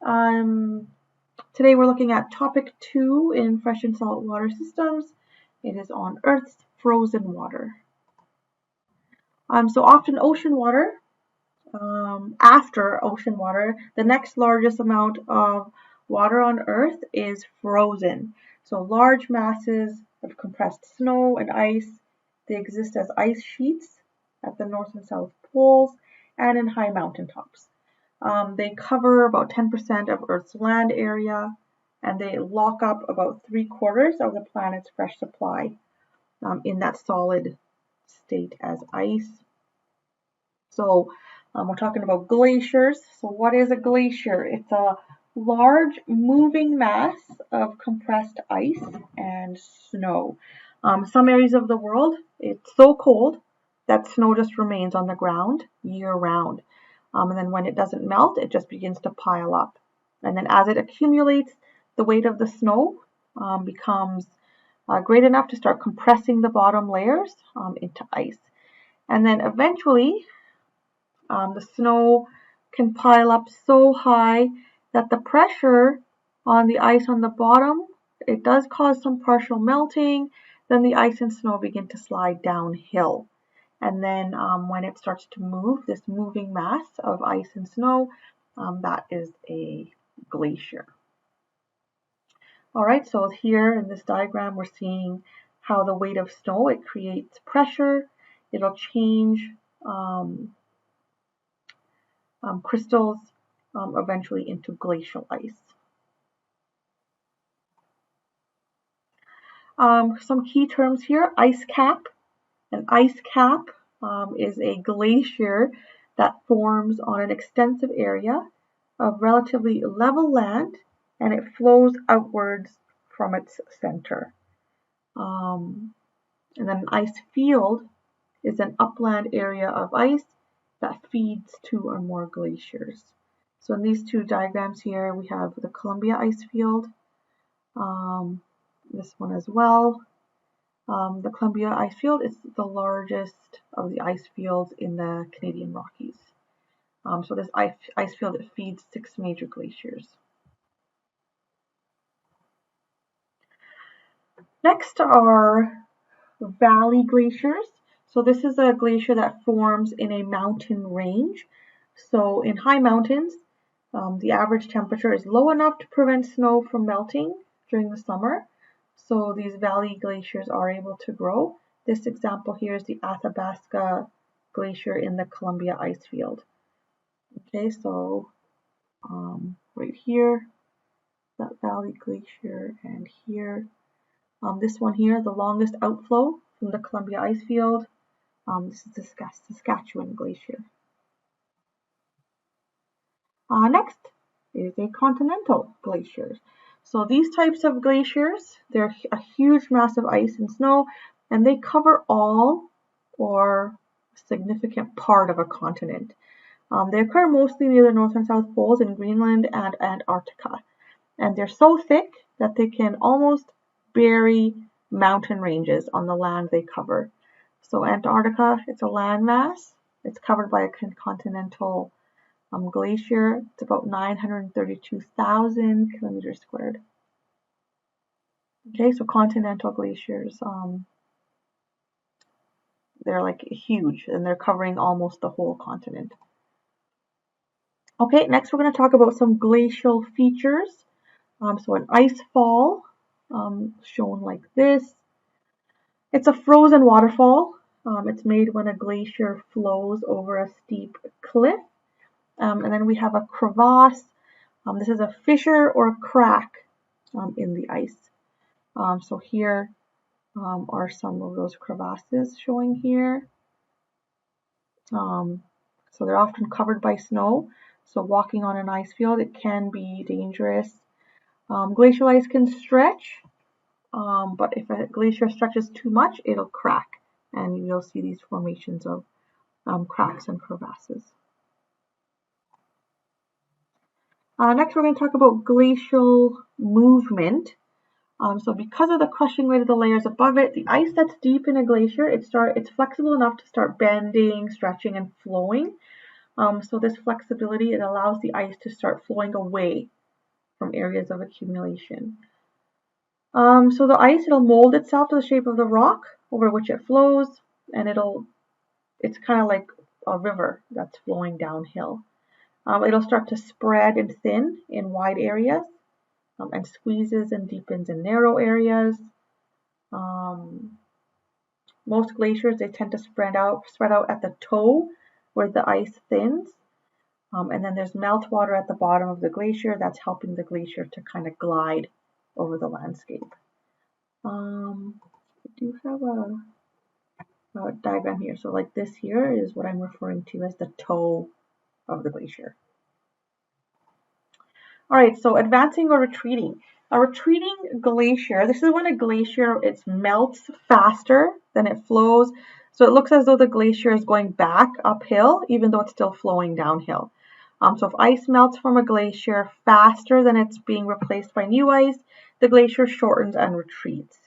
Um, Today we're looking at topic 2 in fresh and salt water systems. It is on Earth's frozen water. So often ocean water, after ocean water, the next largest amount of water on Earth is frozen. So large masses of compressed snow and ice, they exist as ice sheets at the North and South poles and in high mountaintops. They cover about 10% of Earth's land area, and they lock up about 3/4 of the planet's fresh supply in that solid state as ice. So we're talking about glaciers. So what is a glacier? It's a large moving mass of compressed ice and snow. Some areas of the world, it's so cold that snow just remains on the ground year round. And then when it doesn't melt, it just begins to pile up. And then as it accumulates, the weight of the snow becomes great enough to start compressing the bottom layers into ice. And then eventually, the snow can pile up so high that the pressure on the ice on the bottom, it does cause some partial melting. Then the ice and snow begin to slide downhill. And then when it starts to move, this moving mass of ice and snow, that is a glacier. All right, so here in this diagram, we're seeing how the weight of snow, it creates pressure. It'll change crystals eventually into glacial ice. Some key terms here, ice cap. An ice cap is a glacier that forms on an extensive area of relatively level land, and it flows outwards from its center. And then an ice field is an upland area of ice that feeds 2 or more glaciers. So in these 2 diagrams here, we have the Columbia ice field, this one as well. The Columbia ice field is the largest of the ice fields in the Canadian Rockies. So this ice field, it feeds 6 major glaciers. Next are valley glaciers. So this is a glacier that forms in a mountain range. So in high mountains, the average temperature is low enough to prevent snow from melting during the summer. So these valley glaciers are able to grow. This example here is the Athabasca Glacier in the Columbia ice field. Okay, so right here, that valley glacier, and here. This one here, the longest outflow from the Columbia ice field. This is the Saskatchewan Glacier. Next is a continental glacier. So these types of glaciers, they're a huge mass of ice and snow, and they cover all or a significant part of a continent. They occur mostly near the North and South poles in Greenland and Antarctica. And they're so thick that they can almost bury mountain ranges on the land they cover. So Antarctica, it's a landmass. It's covered by a continental glacier. It's about 932,000 kilometers squared. Okay, so continental glaciers, they're like huge, and they're covering almost the whole continent. Okay, next we're going to talk about some glacial features. So an ice fall, shown like this. It's a frozen waterfall. It's made when a glacier flows over a steep cliff. And then we have a crevasse. This is a fissure or a crack in the ice. So here are some of those crevasses showing here. So they're often covered by snow. So walking on an ice field, it can be dangerous. Glacial ice can stretch, but if a glacier stretches too much, it'll crack, and you'll see these formations of cracks and crevasses. Next, we're going to talk about glacial movement. So because of the crushing weight of the layers above it, the ice that's deep in a glacier, it's flexible enough to start bending, stretching, and flowing. So this flexibility, it allows the ice to start flowing away from areas of accumulation. So the ice, it'll mold itself to the shape of the rock over which it flows, and it's kind of like a river that's flowing downhill. It'll start to spread and thin in wide areas, and squeezes and deepens in narrow areas. Most glaciers, they tend to spread out at the toe where the ice thins. And then there's meltwater at the bottom of the glacier that's helping the glacier to kind of glide over the landscape. I do have a diagram here. So like this here is what I'm referring to as the toe of the glacier. All right, so advancing or retreating. A retreating glacier, this is when a glacier, it melts faster than it flows. So it looks as though the glacier is going back uphill, even though it's still flowing downhill. So if ice melts from a glacier faster than it's being replaced by new ice, the glacier shortens and retreats.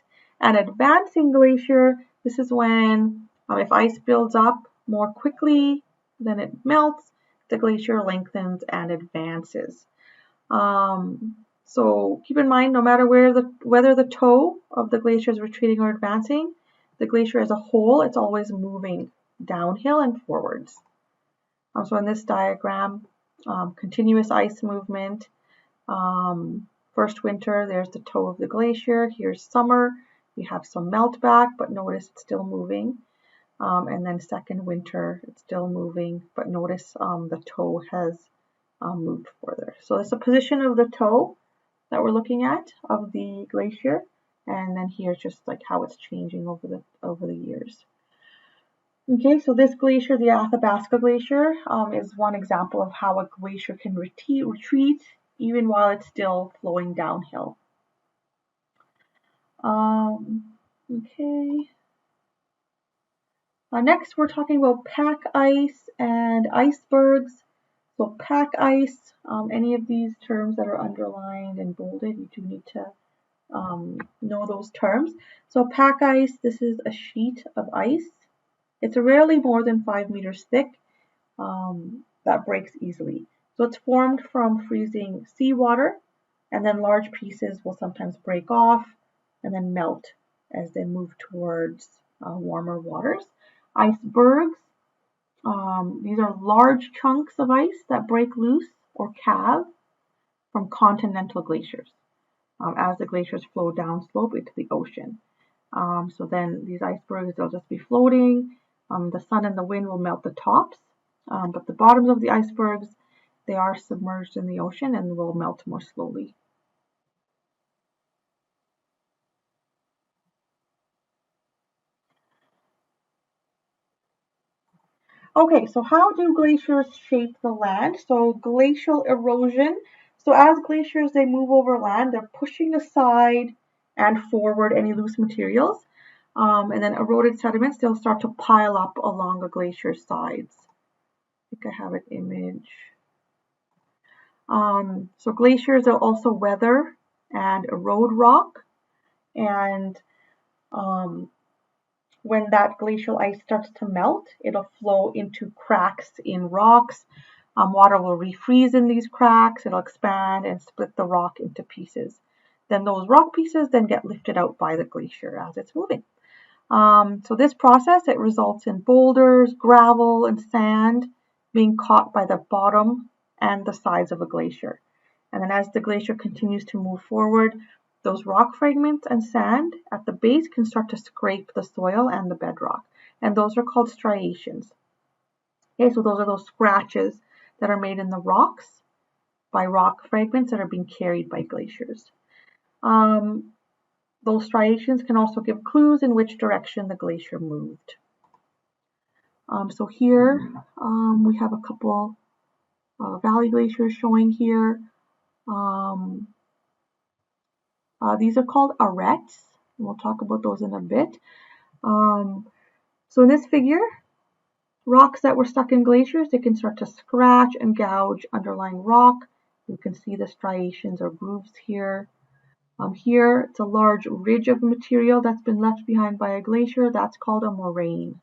An advancing glacier, this is when if ice builds up more quickly than it melts, the glacier lengthens and advances. So keep in mind, no matter whether the toe of the glacier is retreating or advancing, the glacier as a whole, it's always moving downhill and forwards. So in this diagram, continuous ice movement. First winter, there's the toe of the glacier. Here's summer. We have some melt back, but notice it's still moving. And then second winter, it's still moving, but notice the toe has moved further. So it's the position of the toe that we're looking at of the glacier, and then here's just like how it's changing over the years. Okay, so this glacier, the Athabasca Glacier, is one example of how a glacier can retreat even while it's still flowing downhill. Okay. Next, we're talking about pack ice and icebergs. So pack ice, any of these terms that are underlined and bolded, you do need to know those terms. So pack ice, this is a sheet of ice. It's rarely more than 5 meters thick that breaks easily. So it's formed from freezing seawater, and then large pieces will sometimes break off and then melt as they move towards warmer waters. Icebergs, these are large chunks of ice that break loose or calve from continental glaciers as the glaciers flow downslope into the ocean. So then these icebergs, they'll just be floating. The sun and the wind will melt the tops, but the bottoms of the icebergs, they are submerged in the ocean and will melt more slowly. Okay, so how do glaciers shape the land? So glacial erosion. So as glaciers, they move over land, they're pushing aside and forward any loose materials. And then eroded sediments, they'll start to pile up along a glacier's sides. I think I have an image. So glaciers, they'll also weather and erode rock. And when that glacial ice starts to melt, it'll flow into cracks in rocks. Water will refreeze in these cracks. It'll expand and split the rock into pieces. Then those rock pieces then get lifted out by the glacier as it's moving. So this process, it results in boulders, gravel, and sand being caught by the bottom and the sides of a glacier. And then as the glacier continues to move forward, those rock fragments and sand at the base can start to scrape the soil and the bedrock. And those are called striations. Okay, so those are those scratches that are made in the rocks by rock fragments that are being carried by glaciers. Those striations can also give clues in which direction the glacier moved. So here we have a couple valley glaciers showing here. These are called arêtes. We'll talk about those in a bit. So in this figure, rocks that were stuck in glaciers, they can start to scratch and gouge underlying rock. You can see the striations or grooves here. Here, it's a large ridge of material that's been left behind by a glacier. That's called a moraine.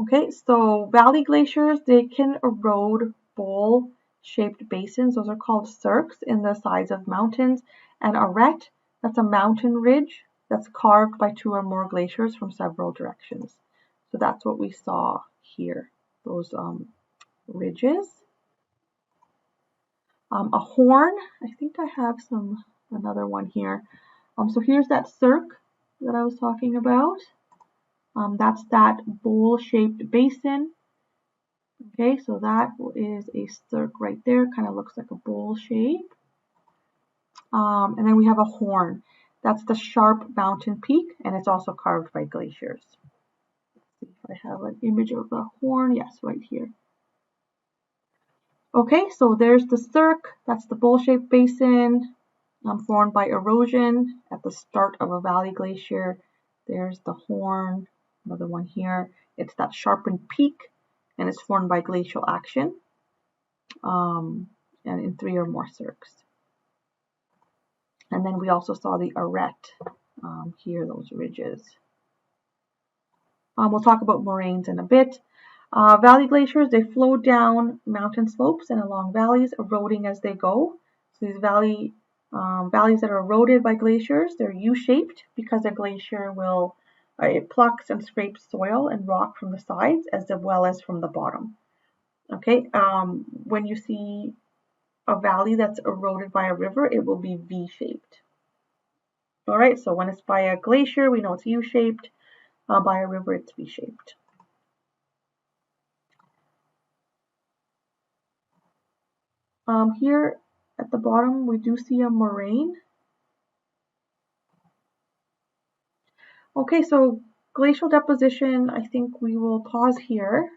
Okay, so valley glaciers, they can erode bowl-shaped basins. Those are called cirques in the sides of mountains. And arête, that's a mountain ridge that's carved by two or more glaciers from several directions. So that's what we saw here, those ridges. A horn, I think I have another one here. So here's that cirque that I was talking about. That's that bowl-shaped basin. Okay, so that is a cirque right there. Kind of looks like a bowl shape. And then we have a horn. That's the sharp mountain peak, and it's also carved by glaciers. Let's see if I have an image of the horn. Yes, right here. Okay, so there's the cirque. That's the bowl-shaped basin formed by erosion at the start of a valley glacier. There's the horn, another one here. It's that sharpened peak, and it's formed by glacial action, and in three or more cirques. And then we also saw the arête here, those ridges. We'll talk about moraines in a bit. Valley glaciers, they flow down mountain slopes and along valleys, eroding as they go. So these valleys that are eroded by glaciers, they're U-shaped because a glacier it plucks and scrapes soil and rock from the sides as well as from the bottom. Okay, when you see a valley that's eroded by a river, it will be V-shaped. All right, so when it's by a glacier, we know it's U-shaped. By a river, it's V-shaped. Here at the bottom, we do see a moraine. Okay, so glacial deposition, I think we will pause here.